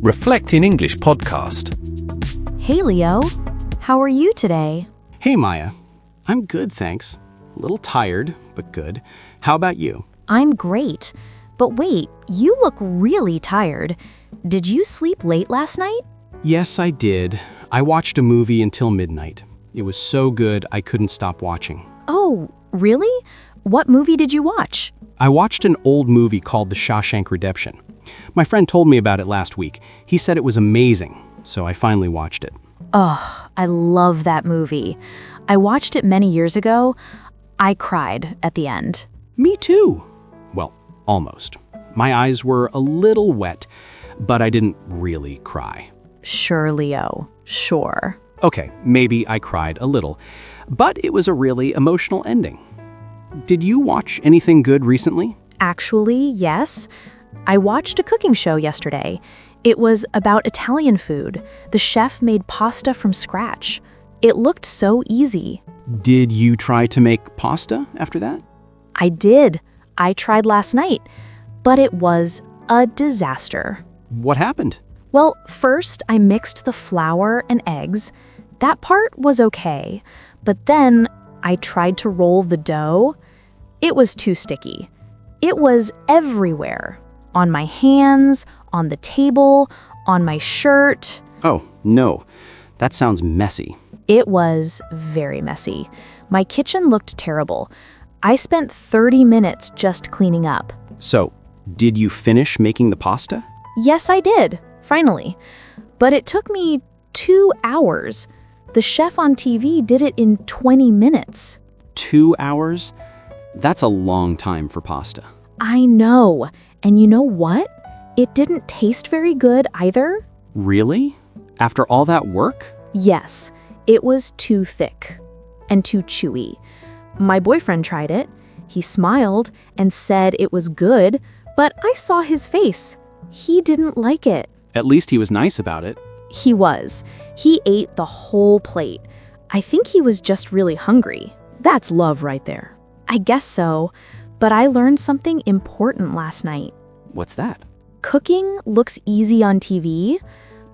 Reflect in English podcast. Hey Leo, how are you today? Hey Maya, I'm good, thanks. A little tired, but good. How about you? I'm great. But wait, you look really tired. Did you sleep late last night? Yes, I did. I watched a movie until midnight. It was so good I couldn't stop watching. Oh, really? What movie did you watch? I watched an old movie called The Shawshank Redemption. My friend told me about it last week. He said it was amazing, so I finally watched it. Oh, I love that movie. I watched it many years ago. I cried at the end. Me too. Well, almost. My eyes were a little wet, but I didn't really cry. Sure, Leo. Sure. Okay, maybe I cried a little, but it was a really emotional ending. Did you watch anything good recently? Actually, yes. I watched a cooking show yesterday. It was about Italian food. The chef made pasta from scratch. It looked so easy. Did you try to make pasta after that? I did. I tried last night, but it was a disaster. What happened? Well, first I mixed the flour and eggs. That part was okay, but then I tried to roll the dough. It was too sticky. It was everywhere. On my hands, on the table, on my shirt. Oh, no. That sounds messy. It was very messy. My kitchen looked terrible. I spent 30 minutes just cleaning up. So, did you finish making the pasta? Yes, I did, finally. But it took me 2 hours. The chef on TV did it in 20 minutes. 2 hours? That's a long time for pasta. I know. And you know what? It didn't taste very good either. Really? After all that work? Yes, it was too thick and too chewy. My boyfriend tried it. He smiled and said it was good, but I saw his face. He didn't like it. At least he was nice about it. He was. He ate the whole plate. I think he was just really hungry. That's love right there. I guess so, but I learned something important last night. What's that? Cooking looks easy on TV,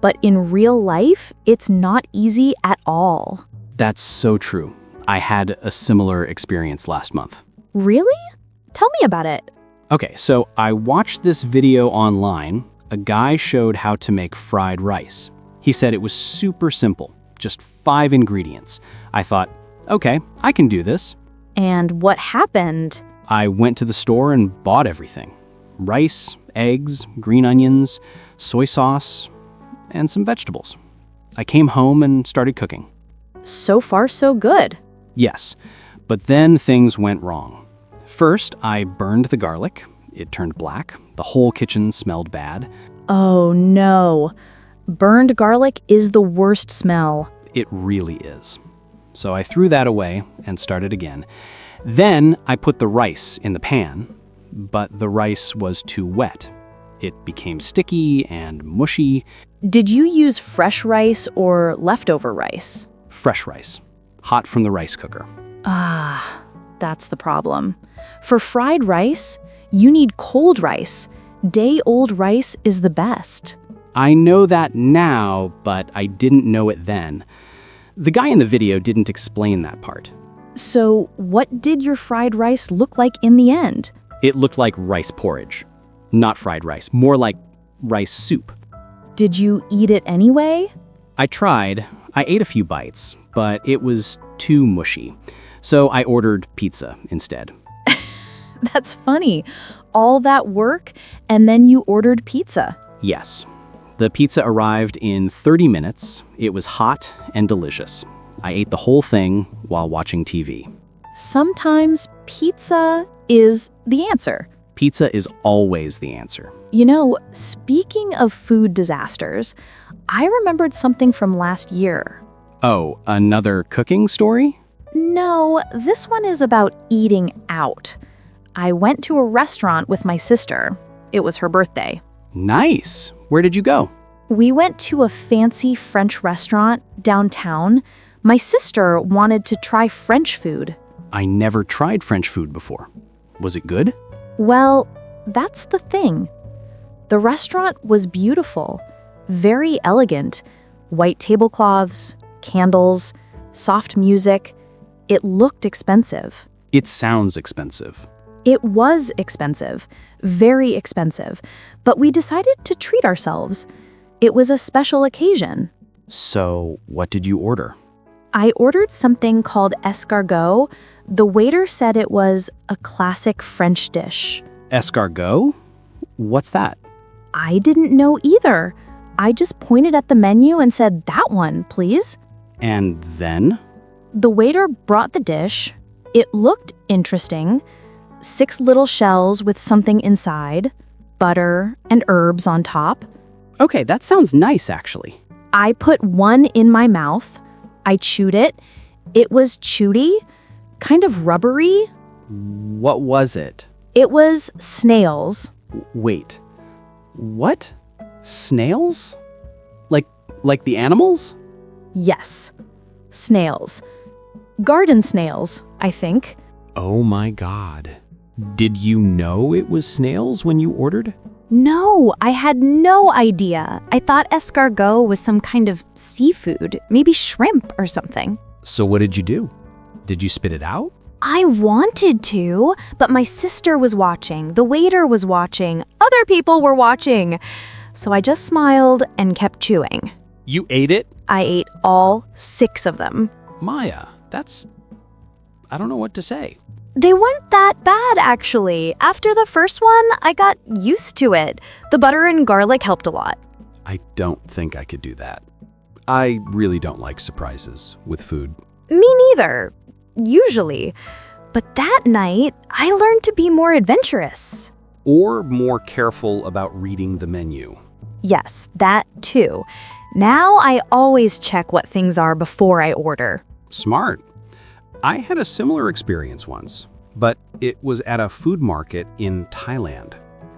but in real life, it's not easy at all. That's so true. I had a similar experience last month. Really? Tell me about it. Okay, so I watched this video online. A guy showed how to make fried rice. He said it was super simple, just 5 ingredients. I thought, okay, I can do this. And what happened? I went to the store and bought everything. Rice, eggs, green onions, soy sauce, and some vegetables. I came home and started cooking. So far, so good. Yes, but then things went wrong. First, I burned the garlic. It turned black. The whole kitchen smelled bad. Oh no. Burned garlic is the worst smell. It really is. So I threw that away and started again. Then I put the rice in the pan, but the rice was too wet. It became sticky and mushy. Did you use fresh rice or leftover rice? Fresh rice, hot from the rice cooker. Ah, that's the problem. For fried rice, you need cold rice. Day-old rice is the best. I know that now, but I didn't know it then. The guy in the video didn't explain that part. So, what did your fried rice look like in the end? It looked like rice porridge. Not fried rice, more like rice soup. Did you eat it anyway? I tried. I ate a few bites, but it was too mushy. So I ordered pizza instead. That's funny. All that work, and then you ordered pizza. Yes. The pizza arrived in 30 minutes. It was hot and delicious. I ate the whole thing while watching TV. Sometimes pizza is the answer. Pizza is always the answer. You know, speaking of food disasters, I remembered something from last year. Oh, another cooking story? No, this one is about eating out. I went to a restaurant with my sister. It was her birthday. Nice. Where did you go? We went to a fancy French restaurant downtown. My sister wanted to try French food. I never tried French food before. Was it good? Well, that's the thing. The restaurant was beautiful. Very elegant. White tablecloths, candles, soft music. It looked expensive. It sounds expensive. It was expensive, very expensive, but we decided to treat ourselves. It was a special occasion. So, what did you order? I ordered something called escargot. The waiter said it was a classic French dish. Escargot? What's that? I didn't know either. I just pointed at the menu and said, "That one, please." And then? The waiter brought the dish. It looked interesting. 6 little shells with something inside, butter and herbs on top. Okay, that sounds nice, actually. I put one in my mouth. I chewed it. It was chewy, kind of rubbery. What was it? It was snails. Wait. What? Snails? Like the animals? Yes, snails. Garden snails, I think. Oh my God. Did you know it was snails when you ordered? No, I had no idea. I thought escargot was some kind of seafood, maybe shrimp or something. So what did you do? Did you spit it out? I wanted to, but my sister was watching, the waiter was watching, other people were watching. So I just smiled and kept chewing. You ate it? I ate all 6 of them. Maya, I don't know what to say. They weren't that bad, actually. After the first one, I got used to it. The butter and garlic helped a lot. I don't think I could do that. I really don't like surprises with food. Me neither, usually. But that night, I learned to be more adventurous. Or more careful about reading the menu. Yes, that too. Now I always check what things are before I order. Smart. I had a similar experience once, but it was at a food market in Thailand.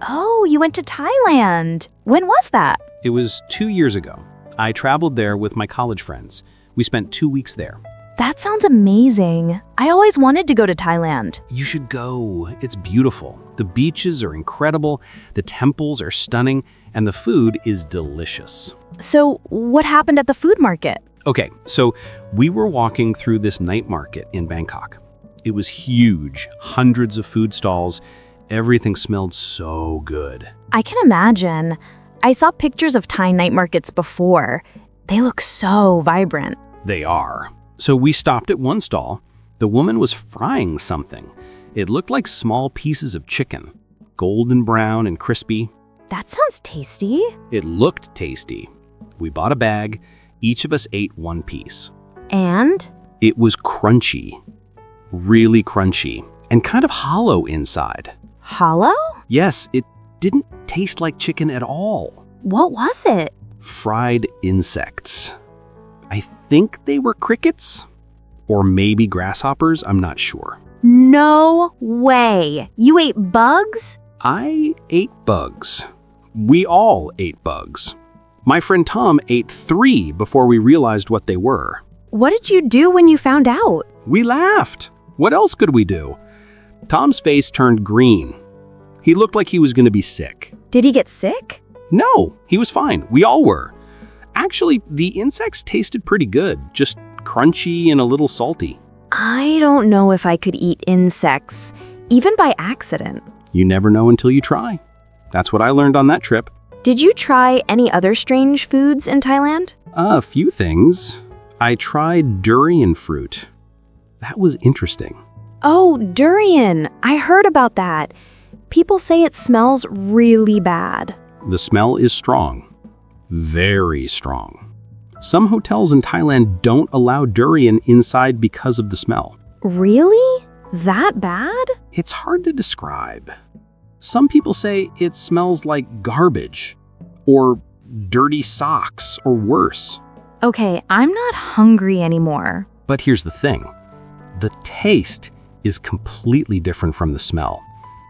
Oh, you went to Thailand. When was that? It was 2 years ago. I traveled there with my college friends. We spent 2 weeks there. That sounds amazing. I always wanted to go to Thailand. You should go. It's beautiful. The beaches are incredible, the temples are stunning, and the food is delicious. So, what happened at the food market? Okay, so we were walking through this night market in Bangkok. It was huge, hundreds of food stalls. Everything smelled so good. I can imagine. I saw pictures of Thai night markets before. They look so vibrant. They are. So we stopped at one stall. The woman was frying something. It looked like small pieces of chicken, golden brown and crispy. That sounds tasty. It looked tasty. We bought a bag. Each of us ate one piece. And? It was crunchy, really crunchy, and kind of hollow inside. Hollow? Yes, it didn't taste like chicken at all. What was it? Fried insects. I think they were crickets, or maybe grasshoppers, I'm not sure. No way. You ate bugs? I ate bugs. We all ate bugs. My friend Tom ate 3 before we realized what they were. What did you do when you found out? We laughed. What else could we do? Tom's face turned green. He looked like he was going to be sick. Did he get sick? No, he was fine. We all were. Actually, the insects tasted pretty good, just crunchy and a little salty. I don't know if I could eat insects, even by accident. You never know until you try. That's what I learned on that trip. Did you try any other strange foods in Thailand? A few things. I tried durian fruit. That was interesting. Oh, durian. I heard about that. People say it smells really bad. The smell is strong. Very strong. Some hotels in Thailand don't allow durian inside because of the smell. Really? That bad? It's hard to describe. Some people say it smells like garbage or dirty socks or worse. Okay, I'm not hungry anymore. But here's the thing. The taste is completely different from the smell.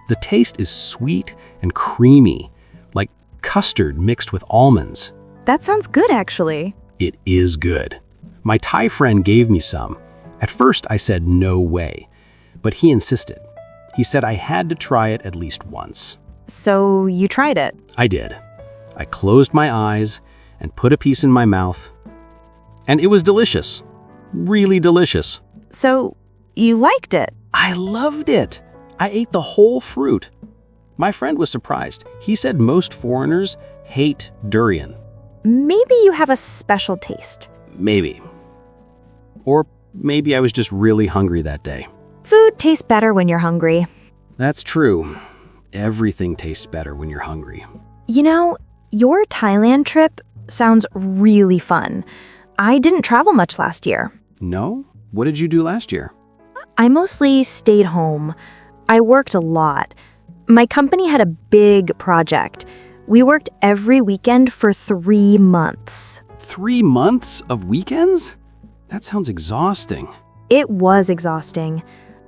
The taste is sweet and creamy, like custard mixed with almonds. That sounds good, actually. It is good. My Thai friend gave me some. At first, I said no way, but he insisted. He said I had to try it at least once. So you tried it? I did. I closed my eyes and put a piece in my mouth. And it was delicious. Really delicious. So, you liked it? I loved it. I ate the whole fruit. My friend was surprised. He said most foreigners hate durian. Maybe you have a special taste. Maybe. Or maybe I was just really hungry that day. Food tastes better when you're hungry. That's true. Everything tastes better when you're hungry. You know, your Thailand trip sounds really fun. I didn't travel much last year. No? What did you do last year? I mostly stayed home. I worked a lot. My company had a big project. We worked every weekend for 3 months. 3 months of weekends? That sounds exhausting. It was exhausting.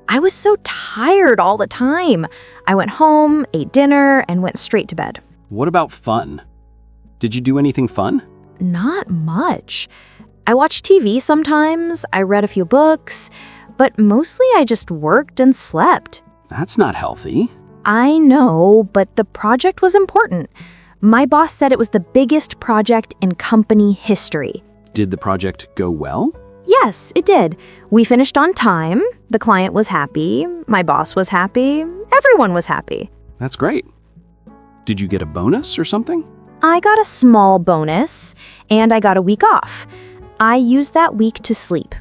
I was so tired all the time. I went home, ate dinner, and went straight to bed. What about fun? Did you do anything fun? Not much. I watched TV sometimes, I read a few books, but mostly I just worked and slept. That's not healthy. I know, but the project was important. My boss said it was the biggest project in company history. Did the project go well? Yes, it did. We finished on time. The client was happy. My boss was happy. Everyone was happy. That's great. Did you get a bonus or something? I got a small bonus, and I got a week off. I used that week to sleep.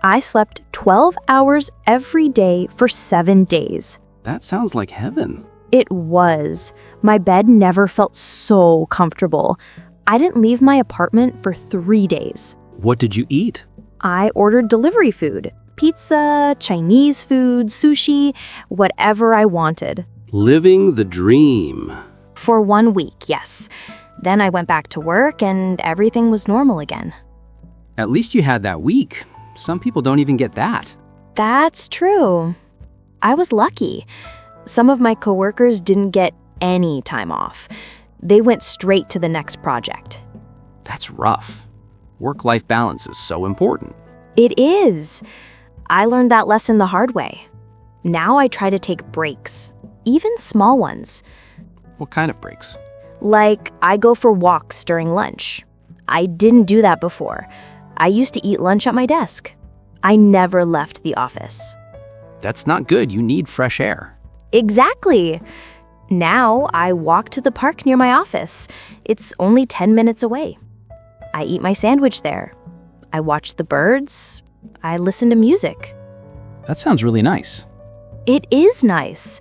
I slept 12 hours every day for 7 days. That sounds like heaven. It was. My bed never felt so comfortable. I didn't leave my apartment for 3 days. What did you eat? I ordered delivery food. Pizza, Chinese food, sushi, whatever I wanted. Living the dream. For 1 week, yes. Then I went back to work and everything was normal again. At least you had that week. Some people don't even get that. That's true. I was lucky. Some of my coworkers didn't get any time off. They went straight to the next project. That's rough. Work-life balance is so important. It is. I learned that lesson the hard way. Now I try to take breaks, even small ones. What kind of breaks? Like, I go for walks during lunch. I didn't do that before. I used to eat lunch at my desk. I never left the office. That's not good. You need fresh air. Exactly. Now I walk to the park near my office. It's only 10 minutes away. I eat my sandwich there. I watch the birds. I listen to music. That sounds really nice. It is nice.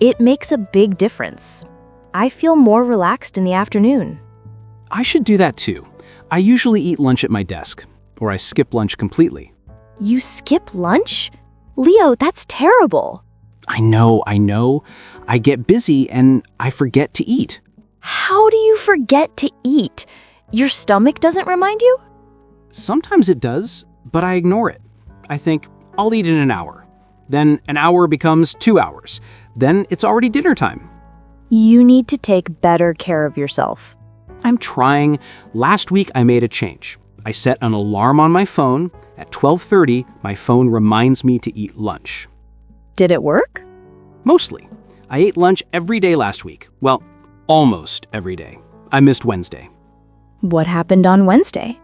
It makes a big difference. I feel more relaxed in the afternoon. I should do that too. I usually eat lunch at my desk, or I skip lunch completely. You skip lunch? Leo, that's terrible. I know. I get busy and I forget to eat. How do you forget to eat? Your stomach doesn't remind you? Sometimes it does, but I ignore it. I think, I'll eat in an hour. Then an hour becomes 2 hours. Then it's already dinner time. You need to take better care of yourself. I'm trying. Last week I made a change. I set an alarm on my phone. At 12:30, my phone reminds me to eat lunch. Did it work? Mostly. I ate lunch every day last week. Well, almost every day. I missed Wednesday. What happened on Wednesday?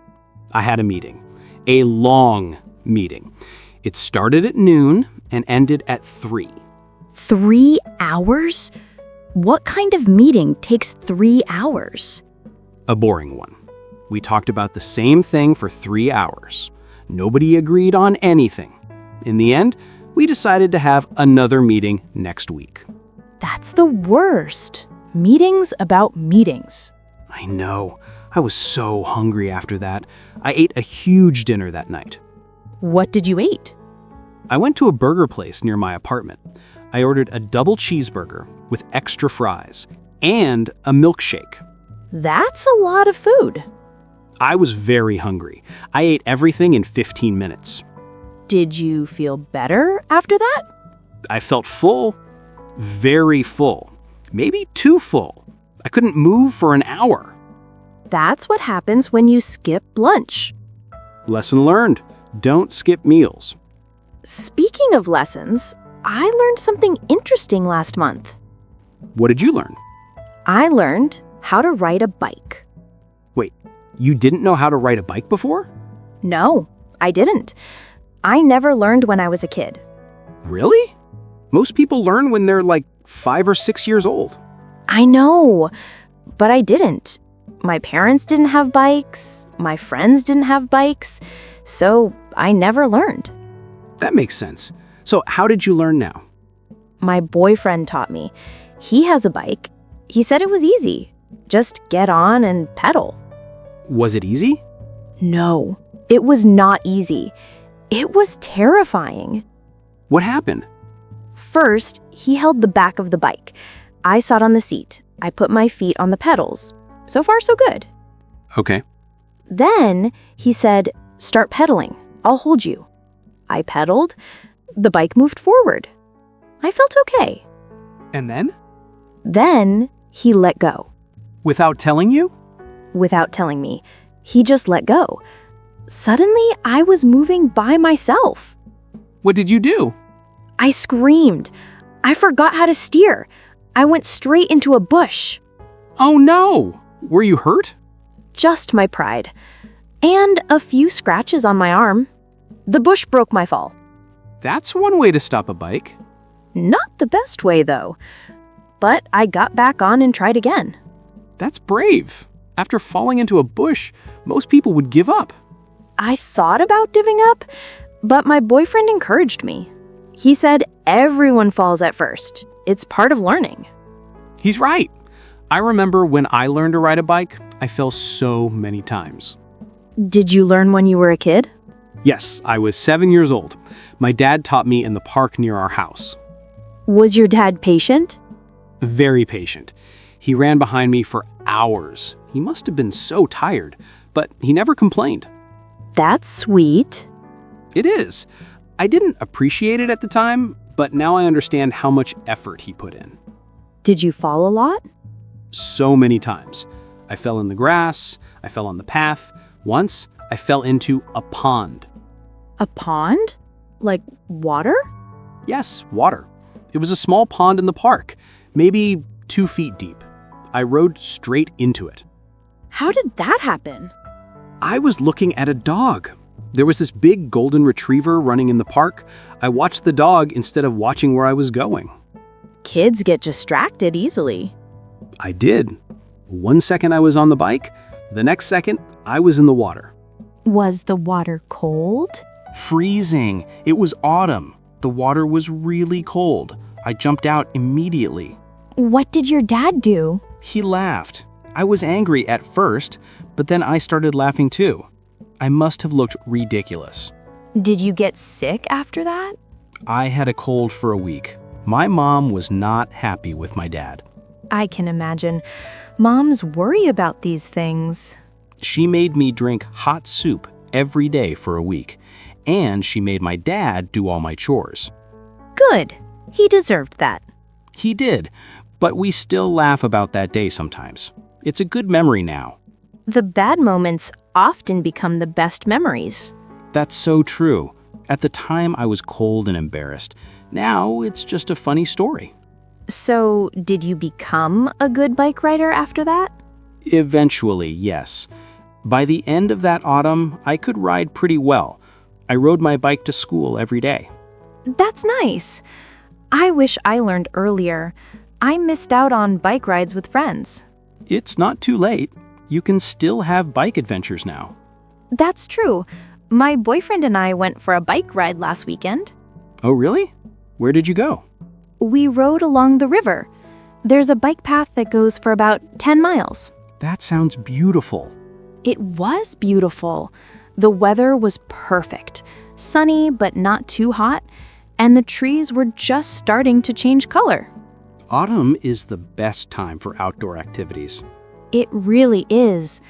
I had a meeting. A long meeting. It started at noon and ended at 3. 3 hours? What kind of meeting takes 3 hours? A boring one. We talked about the same thing for 3 hours. Nobody agreed on anything. In the end, we decided to have another meeting next week. That's the worst. Meetings about meetings. I know. I was so hungry after that. I ate a huge dinner that night. What did you eat? I went to a burger place near my apartment. I ordered a double cheeseburger with extra fries and a milkshake. That's a lot of food. I was very hungry. I ate everything in 15 minutes. Did you feel better after that? I felt full. Very full. Maybe too full. I couldn't move for an hour. That's what happens when you skip lunch. Lesson learned. Don't skip meals. Speaking of lessons, I learned something interesting last month. What did you learn? I learned how to ride a bike. Wait, you didn't know how to ride a bike before? No, I didn't. I never learned when I was a kid. Really? Most people learn when they're like 5 or 6 years old. I know, but I didn't. My parents didn't have bikes, my friends didn't have bikes, so I never learned. That makes sense. So how did you learn now? My boyfriend taught me. He has a bike. He said it was easy. Just get on and pedal. Was it easy? No, it was not easy. It was terrifying. What happened? First, he held the back of the bike. I sat on the seat. I put my feet on the pedals. So far, so good. Okay. Then he said, "Start pedaling. I'll hold you." I pedaled. The bike moved forward. I felt okay. And then? Then he let go. Without telling you? Without telling me, he just let go. Suddenly, I was moving by myself. What did you do? I screamed. I forgot how to steer. I went straight into a bush. Oh no! Were you hurt? Just my pride. And a few scratches on my arm. The bush broke my fall. That's one way to stop a bike. Not the best way, though. But I got back on and tried again. That's brave. After falling into a bush, most people would give up. I thought about giving up, but my boyfriend encouraged me. He said everyone falls at first. It's part of learning. He's right. I remember when I learned to ride a bike, I fell so many times. Did you learn when you were a kid? Yes, I was 7 years old. My dad taught me in the park near our house. Was your dad patient? Very patient. He ran behind me for hours. He must have been so tired, but he never complained. That's sweet. It is. I didn't appreciate it at the time, but now I understand how much effort he put in. Did you fall a lot? So many times. I fell in the grass, I fell on the path. Once, I fell into a pond. A pond? Like water? Yes, water. It was a small pond in the park, maybe 2 feet deep. I rode straight into it. How did that happen? I was looking at a dog. There was this big golden retriever running in the park. I watched the dog instead of watching where I was going. Kids get distracted easily. I did. 1 second I was on the bike, the next second I was in the water. Was the water cold? Freezing. It was autumn. The water was really cold. I jumped out immediately. What did your dad do? He laughed. I was angry at first, but then I started laughing too. I must have looked ridiculous. Did you get sick after that? I had a cold for a week. My mom was not happy with my dad. I can imagine. Moms worry about these things. She made me drink hot soup every day for a week, and she made my dad do all my chores. Good. He deserved that. He did, but we still laugh about that day sometimes. It's a good memory now. The bad moments often become the best memories. That's so true. At the time, I was cold and embarrassed. Now, it's just a funny story. So, did you become a good bike rider after that? Eventually, yes. By the end of that autumn, I could ride pretty well. I rode my bike to school every day. That's nice. I wish I learned earlier. I missed out on bike rides with friends. It's not too late. You can still have bike adventures now. That's true. My boyfriend and I went for a bike ride last weekend. Oh, really? Where did you go? We rode along the river. There's a bike path that goes for about 10 miles. That sounds beautiful. It was beautiful. The weather was perfect. Sunny, but not too hot. And the trees were just starting to change color. Autumn is the best time for outdoor activities. It really is.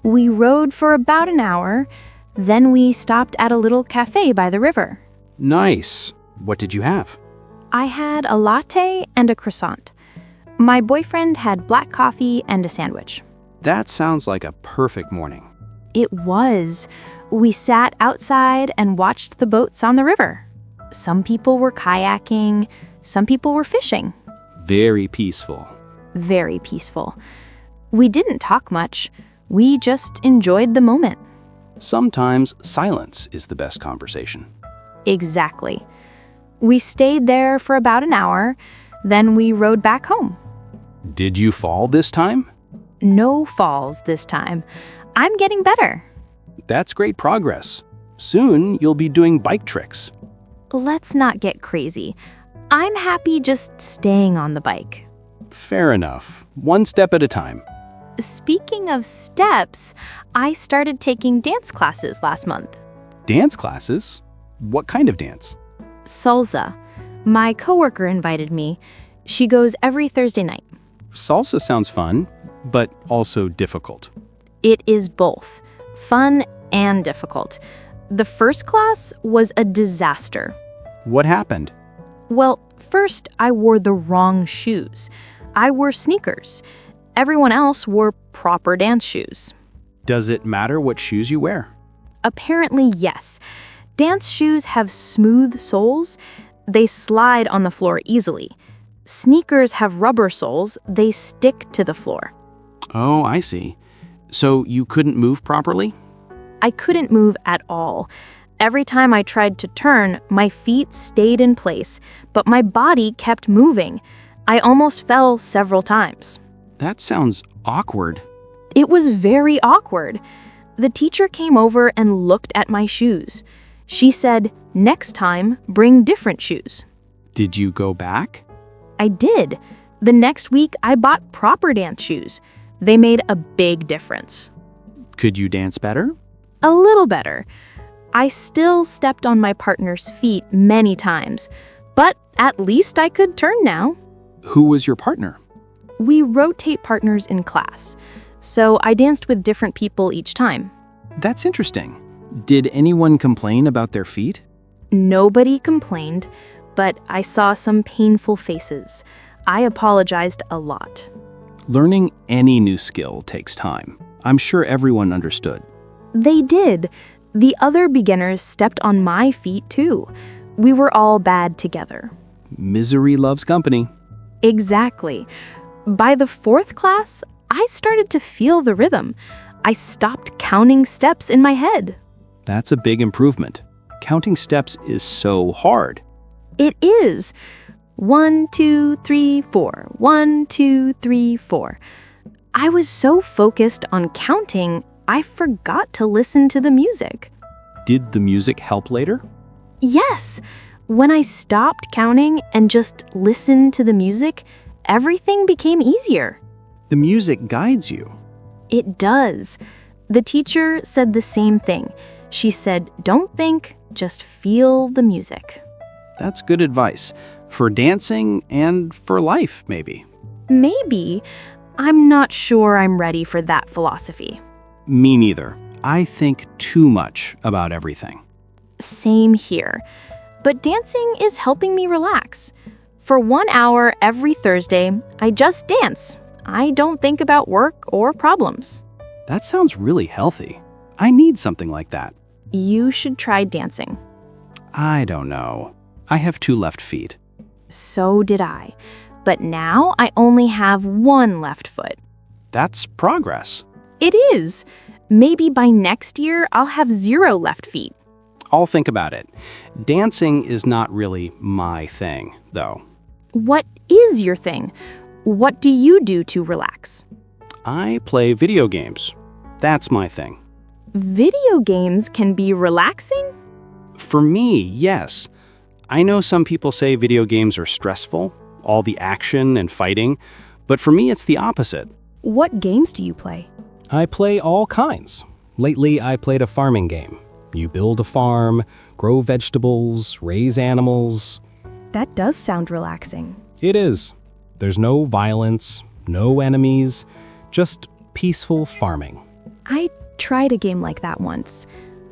We rode for about an hour. Then we stopped at a little cafe by the river. Nice. What did you have? I had a latte and a croissant. My boyfriend had black coffee and a sandwich. That sounds like a perfect morning. It was. We sat outside and watched the boats on the river. Some people were kayaking, some people were fishing. Very peaceful. Very peaceful. We didn't talk much. We just enjoyed the moment. Sometimes silence is the best conversation. Exactly. We stayed there for about an hour, then we rode back home. Did you fall this time? No falls this time. I'm getting better. That's great progress. Soon you'll be doing bike tricks. Let's not get crazy. I'm happy just staying on the bike. Fair enough. One step at a time. Speaking of steps, I started taking dance classes last month. Dance classes? What kind of dance? Salsa. My coworker invited me. She goes every Thursday night. Salsa sounds fun, but also difficult. It is both fun and difficult. The first class was a disaster. What happened? Well, first I wore the wrong shoes. I wore sneakers. Everyone else wore proper dance shoes. Does it matter what shoes you wear? Apparently, yes. Dance shoes have smooth soles. They slide on the floor easily. Sneakers have rubber soles. They stick to the floor. Oh, I see. So you couldn't move properly? I couldn't move at all. Every time I tried to turn, my feet stayed in place, but my body kept moving. I almost fell several times. That sounds awkward. It was very awkward. The teacher came over and looked at my shoes. She said, "Next time, bring different shoes." Did you go back? I did. The next week, I bought proper dance shoes. They made a big difference. Could you dance better? A little better. I still stepped on my partner's feet many times, but at least I could turn now. Who was your partner? We rotate partners in class, so I danced with different people each time. That's interesting. Did anyone complain about their feet? Nobody complained, but I saw some painful faces. I apologized a lot. Learning any new skill takes time. I'm sure everyone understood. They did. The other beginners stepped on my feet too. We were all bad together. Misery loves company. Exactly. By the fourth class, I started to feel the rhythm. I stopped counting steps in my head. That's a big improvement. Counting steps is so hard. It is. 1, 2, 3, 4. 1, 2, 3, 4. I was so focused on counting, I forgot to listen to the music. Did the music help later? Yes. When I stopped counting and just listened to the music, everything became easier. The music guides you. It does. The teacher said the same thing. She said, "Don't think, just feel the music." That's good advice. For dancing and for life, maybe. Maybe. I'm not sure I'm ready for that philosophy. Me neither. I think too much about everything. Same here. But dancing is helping me relax. For 1 hour every Thursday, I just dance. I don't think about work or problems. That sounds really healthy. I need something like that. You should try dancing. I don't know. I have 2 left feet. So did I. But now I only have 1 left foot. That's progress. It is. Maybe by next year, I'll have 0 left feet. I'll think about it. Dancing is not really my thing, though. What is your thing? What do you do to relax? I play video games. That's my thing. Video games can be relaxing? For me, yes. I know some people say video games are stressful, all the action and fighting, but for me it's the opposite. What games do you play? I play all kinds. Lately, I played a farming game. You build a farm, grow vegetables, raise animals. That does sound relaxing. It is. There's no violence, no enemies, just peaceful farming. I tried a game like that once,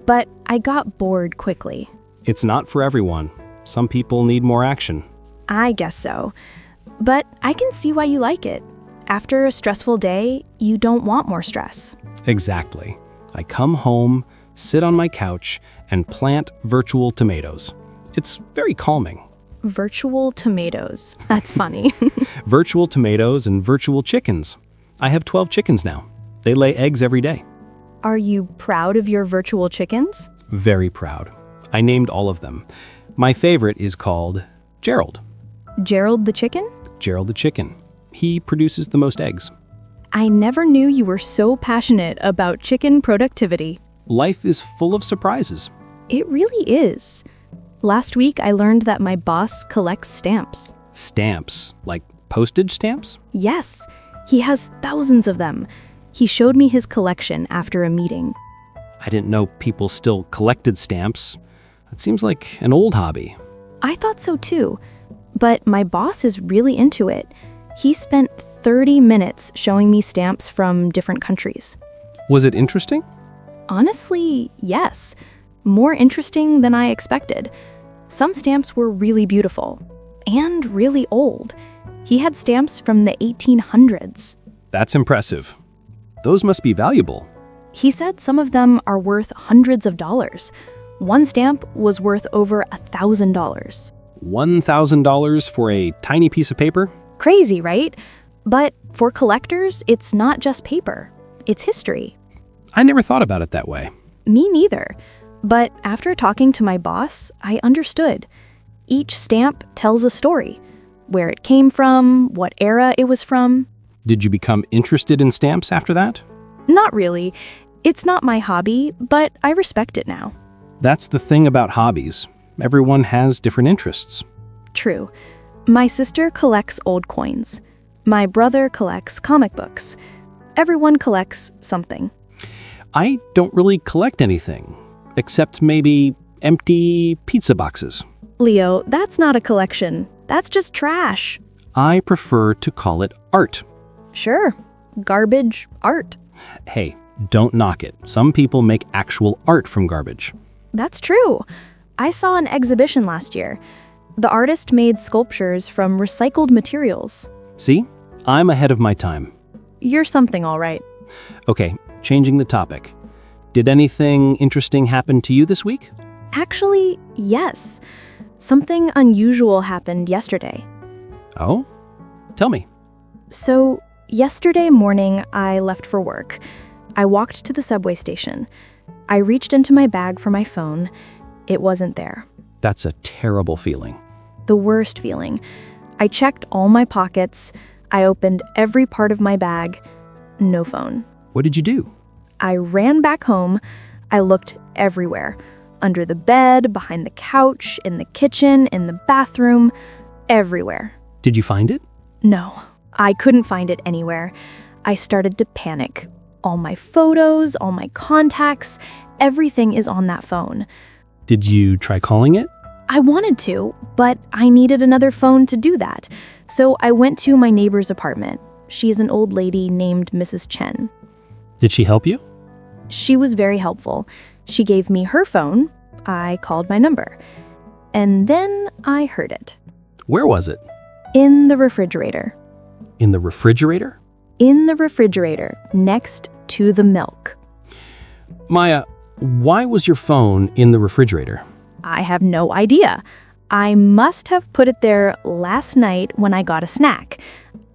but I got bored quickly. It's not for everyone. Some people need more action. I guess so. But I can see why you like it. After a stressful day, you don't want more stress. Exactly. I come home, sit on my couch, and plant virtual tomatoes. It's very calming. Virtual tomatoes. That's funny. Virtual tomatoes and virtual chickens. I have 12 chickens now. They lay eggs every day. Are you proud of your virtual chickens? Very proud. I named all of them. My favorite is called Gerald. Gerald the chicken? Gerald the chicken. He produces the most eggs. I never knew you were so passionate about chicken productivity. Life is full of surprises. It really is. Last week, I learned that my boss collects stamps. Stamps? Like postage stamps? Yes, he has thousands of them. He showed me his collection after a meeting. I didn't know people still collected stamps. It seems like an old hobby. I thought so too, but my boss is really into it. He spent 30 minutes showing me stamps from different countries. Was it interesting? Honestly, yes. More interesting than I expected. Some stamps were really beautiful and really old. He had stamps from the 1800s. That's impressive. Those must be valuable. He said some of them are worth hundreds of dollars. One stamp was worth over $1,000. $1,000 for a tiny piece of paper? Crazy, right? But for collectors, it's not just paper. It's history. I never thought about it that way. Me neither. But after talking to my boss, I understood. Each stamp tells a story. Where it came from, what era it was from. Did you become interested in stamps after that? Not really. It's not my hobby, but I respect it now. That's the thing about hobbies. Everyone has different interests. True. My sister collects old coins. My brother collects comic books. Everyone collects something. I don't really collect anything, except maybe empty pizza boxes. Leo, that's not a collection. That's just trash. I prefer to call it art. Sure. Garbage art. Hey, don't knock it. Some people make actual art from garbage. That's true. I saw an exhibition last year. The artist made sculptures from recycled materials. See? I'm ahead of my time. You're something, all right. Okay, changing the topic. Did anything interesting happen to you this week? Actually, yes. Something unusual happened yesterday. Oh? Tell me. So, yesterday morning, I left for work. I walked to the subway station. I reached into my bag for my phone. It wasn't there. That's a terrible feeling. The worst feeling. I checked all my pockets. I opened every part of my bag. No phone. What did you do? I ran back home. I looked everywhere. Under the bed, behind the couch, in the kitchen, in the bathroom, everywhere. Did you find it? No, I couldn't find it anywhere. I started to panic. All my photos, all my contacts, everything is on that phone. Did you try calling it? I wanted to, but I needed another phone to do that. So I went to my neighbor's apartment. She's an old lady named Mrs. Chen. Did she help you? She was very helpful. She gave me her phone. I called my number. And then I heard it. Where was it? In the refrigerator. In the refrigerator? In the refrigerator, next to the milk. Maya, why was your phone in the refrigerator? I have no idea. I must have put it there last night when I got a snack.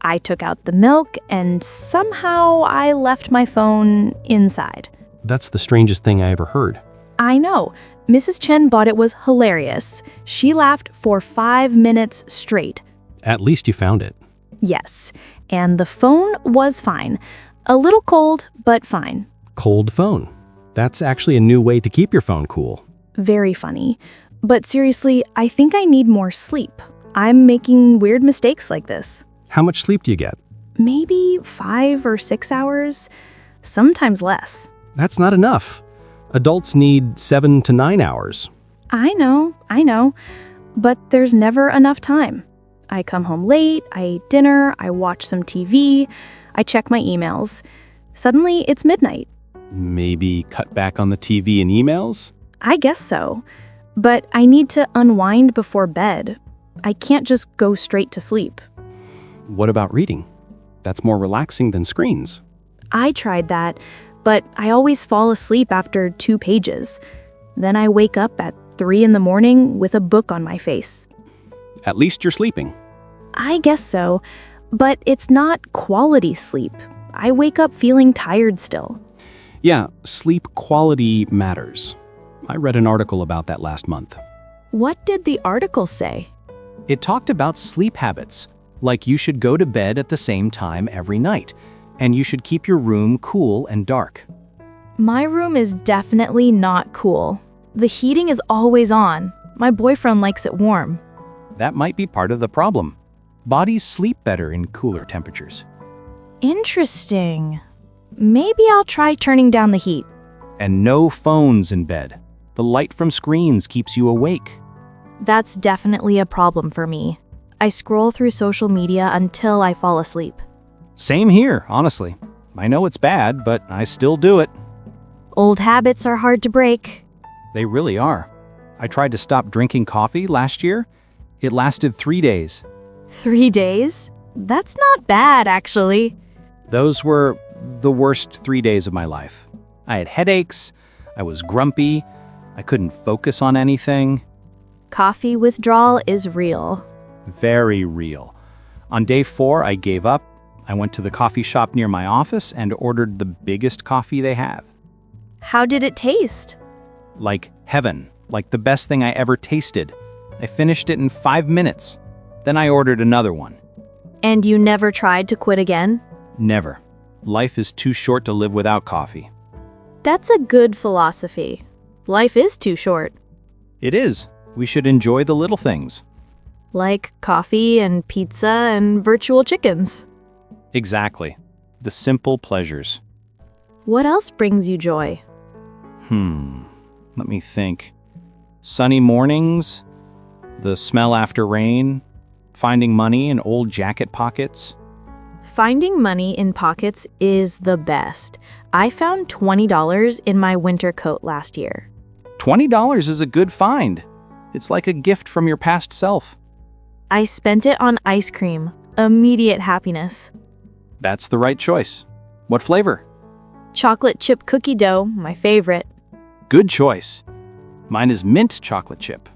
I took out the milk and somehow I left my phone inside. That's the strangest thing I ever heard. I know. Mrs. Chen thought it was hilarious. She laughed for 5 minutes straight. At least you found it. Yes, and the phone was fine. A little cold, but fine. Cold phone. That's actually a new way to keep your phone cool. Very funny. But seriously, I think I need more sleep. I'm making weird mistakes like this. How much sleep do you get? Maybe 5 or 6 hours, sometimes less. That's not enough. Adults need 7 to 9 hours. I know. But there's never enough time. I come home late, I eat dinner, I watch some TV, I check my emails. Suddenly, it's midnight. Maybe cut back on the TV and emails? I guess so. But I need to unwind before bed. I can't just go straight to sleep. What about reading? That's more relaxing than screens. I tried that, but I always fall asleep after 2 pages. Then I wake up at 3 in the morning with a book on my face. At least you're sleeping. I guess so, but it's not quality sleep. I wake up feeling tired still. Yeah, sleep quality matters. I read an article about that last month. What did the article say? It talked about sleep habits, like you should go to bed at the same time every night, and you should keep your room cool and dark. My room is definitely not cool. The heating is always on. My boyfriend likes it warm. That might be part of the problem. Bodies sleep better in cooler temperatures. Interesting. Maybe I'll try turning down the heat. And no phones in bed. The light from screens keeps you awake. That's definitely a problem for me. I scroll through social media until I fall asleep. Same here, honestly. I know it's bad, but I still do it. Old habits are hard to break. They really are. I tried to stop drinking coffee last year. It lasted 3 days. 3 days? That's not bad, actually. Those were the worst 3 days of my life. I had headaches, I was grumpy, I couldn't focus on anything. Coffee withdrawal is real. Very real. On day 4, I gave up. I went to the coffee shop near my office and ordered the biggest coffee they have. How did it taste? Like heaven, like the best thing I ever tasted. I finished it in 5 minutes. Then I ordered another one. And you never tried to quit again? Never. Life is too short to live without coffee. That's a good philosophy. Life is too short. It is. We should enjoy the little things. Like coffee and pizza and virtual chickens. Exactly. The simple pleasures. What else brings you joy? Let me think. Sunny mornings, the smell after rain, finding money in old jacket pockets. Finding money in pockets is the best. I found $20 in my winter coat last year. $20 is a good find. It's like a gift from your past self. I spent it on ice cream. Immediate happiness. That's the right choice. What flavor? Chocolate chip cookie dough, my favorite. Good choice. Mine is mint chocolate chip.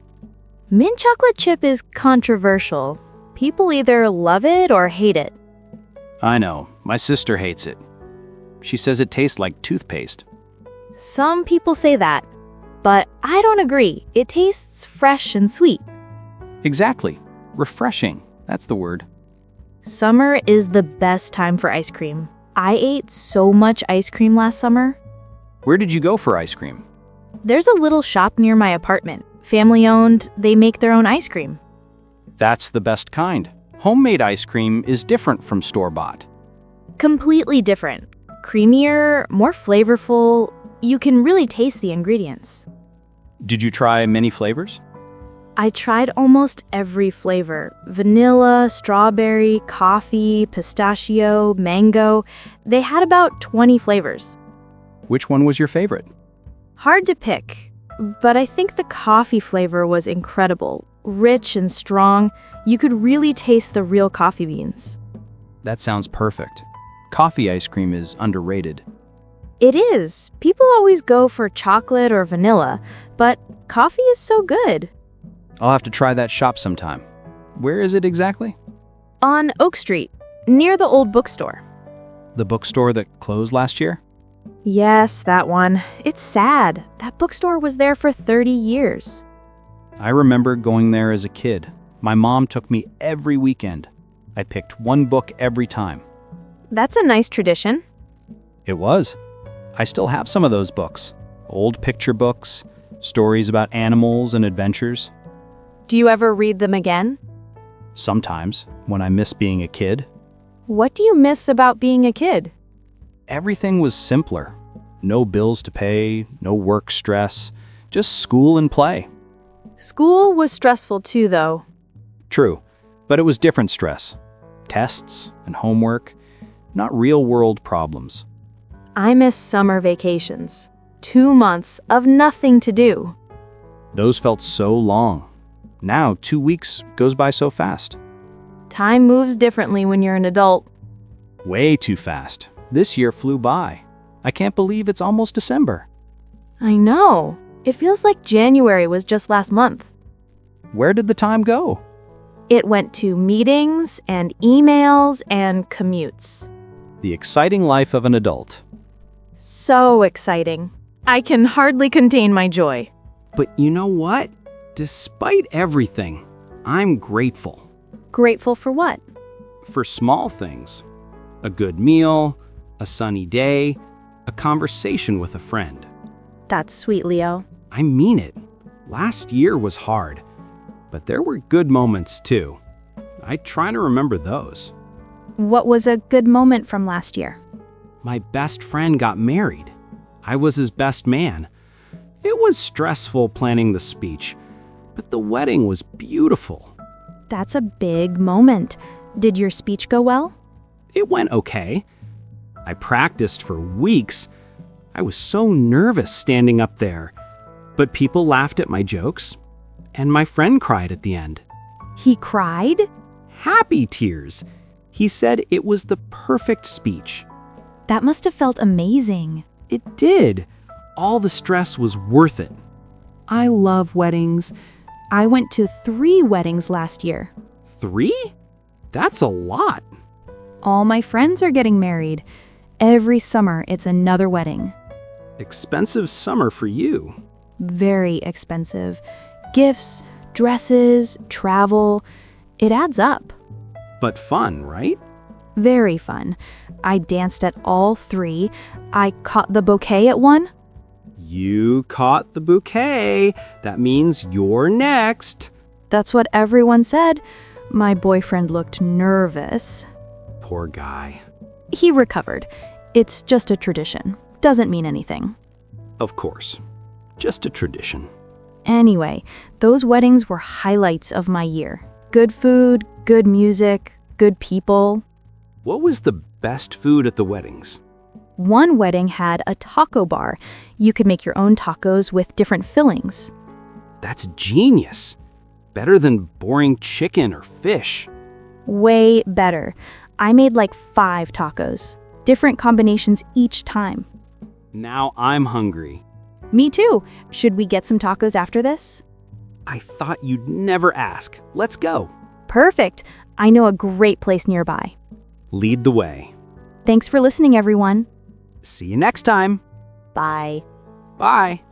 Mint chocolate chip is controversial. People either love it or hate it. I know. My sister hates it. She says it tastes like toothpaste. Some people say that, but I don't agree. It tastes fresh and sweet. Exactly. Refreshing. That's the word. Summer is the best time for ice cream. I ate so much ice cream last summer. Where did you go for ice cream? There's a little shop near my apartment. Family owned, they make their own ice cream. That's the best kind. Homemade ice cream is different from store-bought. Completely different. Creamier, more flavorful. You can really taste the ingredients. Did you try many flavors? I tried almost every flavor. Vanilla, strawberry, coffee, pistachio, mango. They had about 20 flavors. Which one was your favorite? Hard to pick, but I think the coffee flavor was incredible. Rich and strong. You could really taste the real coffee beans. That sounds perfect. Coffee ice cream is underrated. It is. People always go for chocolate or vanilla, but coffee is so good. I'll have to try that shop sometime. Where is it exactly? On Oak Street, near the old bookstore. The bookstore that closed last year? Yes, that one. It's sad. That bookstore was there for 30 years. I remember going there as a kid. My mom took me every weekend. I picked one book every time. That's a nice tradition. It was. I still have some of those books. Old picture books, stories about animals and adventures. Do you ever read them again? Sometimes, when I miss being a kid. What do you miss about being a kid? Everything was simpler. No bills to pay, no work stress, just school and play. School was stressful too, though. True, but it was different stress. Tests and homework, not real-world problems. I miss summer vacations. 2 months of nothing to do. Those felt so long. Now, 2 weeks goes by so fast. Time moves differently when you're an adult. Way too fast. This year flew by. I can't believe it's almost December. I know. It feels like January was just last month. Where did the time go? It went to meetings and emails and commutes. The exciting life of an adult. So exciting. I can hardly contain my joy. But you know what? Despite everything, I'm grateful. Grateful for what? For small things. A good meal, a sunny day, a conversation with a friend. That's sweet, Leo. I mean it. Last year was hard, but there were good moments too. I try to remember those. What was a good moment from last year? My best friend got married. I was his best man. It was stressful planning the speech, but the wedding was beautiful. That's a big moment. Did your speech go well? It went okay. I practiced for weeks. I was so nervous standing up there, but people laughed at my jokes, and my friend cried at the end. He cried? Happy tears. He said it was the perfect speech. That must have felt amazing. It did. All the stress was worth it. I love weddings. I went to 3 weddings last year. 3? That's a lot. All my friends are getting married. Every summer, it's another wedding. Expensive summer for you. Very expensive. Gifts, dresses, travel. It adds up. But fun, right? Very fun. I danced at all 3. I caught the bouquet at one. You caught the bouquet. That means you're next. That's what everyone said. My boyfriend looked nervous. Poor guy. He recovered. It's just a tradition. Doesn't mean anything. Of course. Just a tradition. Anyway, those weddings were highlights of my year. Good food, good music, good people. What was the best food at the weddings? One wedding had a taco bar. You could make your own tacos with different fillings. That's genius. Better than boring chicken or fish. Way better. I made like 5 tacos. Different combinations each time. Now I'm hungry. Me too. Should we get some tacos after this? I thought you'd never ask. Let's go. Perfect. I know a great place nearby. Lead the way. Thanks for listening, everyone. See you next time. Bye. Bye.